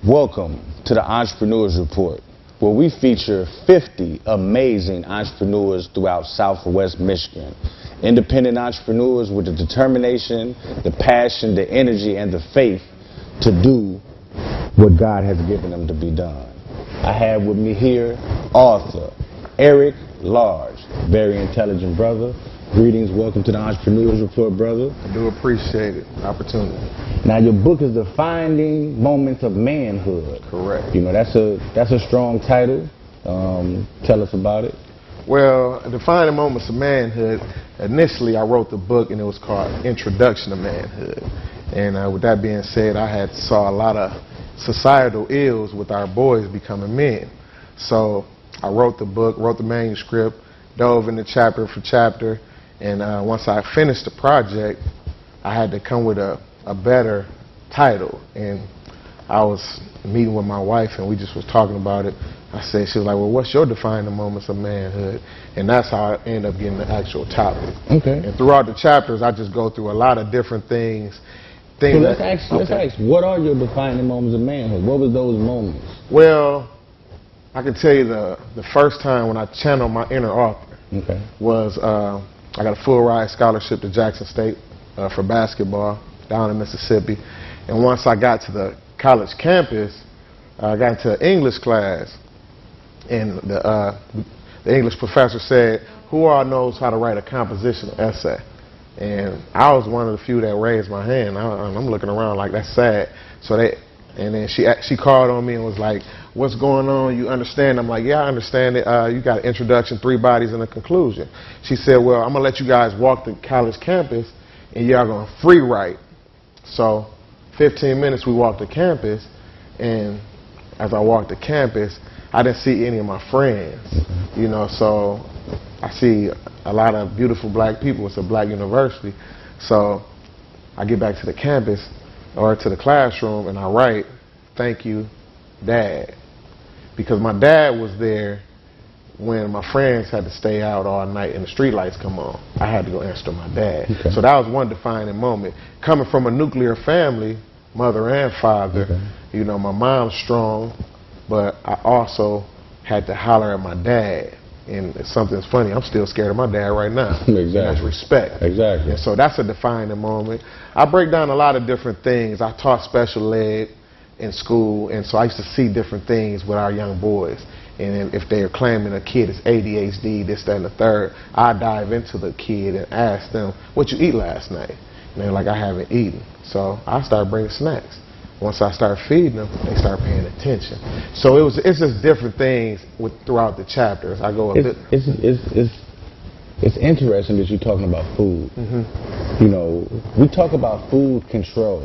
Welcome to the Entrepreneurs Report, where we feature 50 amazing entrepreneurs throughout Southwest Michigan. Independent entrepreneurs with the determination, the passion, the energy, and the faith to do what God has given them to be done. I have with me here author Eric Large, very intelligent brother. Greetings, welcome to the Entrepreneurs Report, brother. I do appreciate it, opportunity. Now, your book is Defining Moments of Manhood. Correct. You know, that's a strong title. Tell us about it. Well, Defining Moments of Manhood, initially I wrote the book and it was called Introduction to Manhood. And with that being said, I saw a lot of societal ills with our boys becoming men. So I wrote the book, wrote the manuscript, dove into chapter for chapter. And once I finished the project, I had to come with a better title. And I was meeting with my wife and we just was talking about it. I said, she was like, well, what's your defining moments of manhood? And that's how I ended up getting the actual topic. Okay. And throughout the chapters, I just go through a lot of different things. So let's ask, what are your defining moments of manhood? What were those moments? Well, I can tell you the first time when I channeled my inner author was I got a full ride scholarship to Jackson State for basketball down in Mississippi. And once I got to the college campus, I got into an English class, and the English professor said, who all knows how to write a compositional essay? And I was one of the few that raised my hand. I'm looking around like, that's sad. And then she called on me and was like, what's going on? You understand? I'm like, yeah, I understand it. You got an introduction, 3 bodies, and a conclusion. She said, well, I'm going to let you guys walk the college campus, and y'all going to free write. So 15 minutes we walked the campus, and as I walked the campus, I didn't see any of my friends. You know, so I see a lot of beautiful black people. It's a black university. So I get back to the campus or to the classroom and I write, thank you, Dad. Because my dad was there when my friends had to stay out all night and the street lights come on. I had to go answer to my dad. Okay. So that was one defining moment. Coming from a nuclear family, mother and father, you know, my mom's strong, but I also had to holler at my dad. And something's funny, I'm still scared of my dad right now. Exactly. And that's respect. Exactly. And so that's a defining moment. I break down a lot of different things. I taught special ed in school, and so I used to see different things with our young boys. And if they're claiming a kid is ADHD, this, that, and the third, I dive into the kid and ask them, what you eat last night? And they're like, I haven't eaten. So I start bringing snacks. Once I start feeding them, they start paying attention. So it's just different things throughout the chapters. I go a bit. It's interesting that you're talking about food. You know, we talk about food control.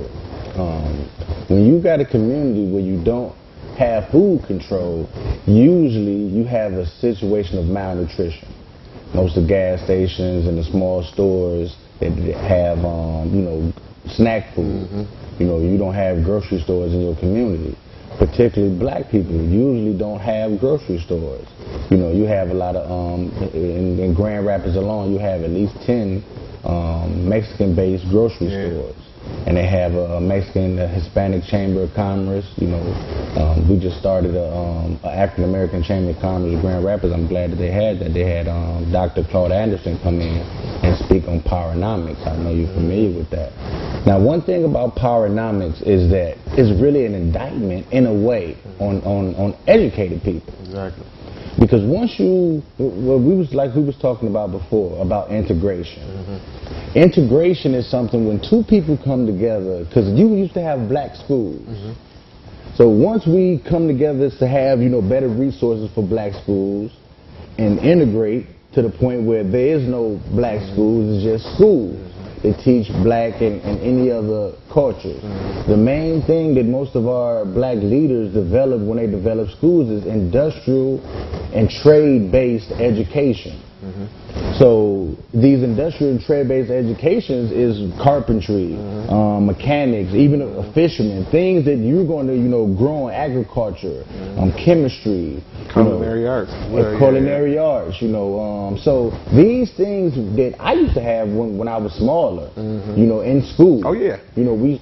When you got a community where you don't have food control, usually you have a situation of malnutrition. Most of the gas stations and the small stores that have, you know, snack food. You know, you don't have grocery stores in your community. Particularly black people usually don't have grocery stores. You know, you have a lot of, in Grand Rapids alone, you have at least 10 Mexican-based grocery stores. And they have a Mexican, Hispanic Chamber of Commerce. You know, we just started an African American Chamber of Commerce in Grand Rapids. I'm glad that they had that. They had Dr. Claude Anderson come in and speak on powernomics. I know you're familiar with that. Now, one thing about powernomics is that it's really an indictment, in a way, on educated people. Exactly. Because once we was talking about before, about integration. Integration is something when 2 people come together, because you used to have black schools. So once we come together to have, you know, better resources for black schools and integrate to the point where there is no black schools, it's just schools. They teach black and any other cultures. The main thing that most of our black leaders develop when they develop schools is industrial and trade-based education. So these industrial and trade-based educations is carpentry, mechanics, even a fisherman, things that you're going to, you know, grow in agriculture, chemistry, culinary arts, culinary arts, you know. So these things that I used to have when I was smaller, you know, in school. Oh yeah. You know, we used to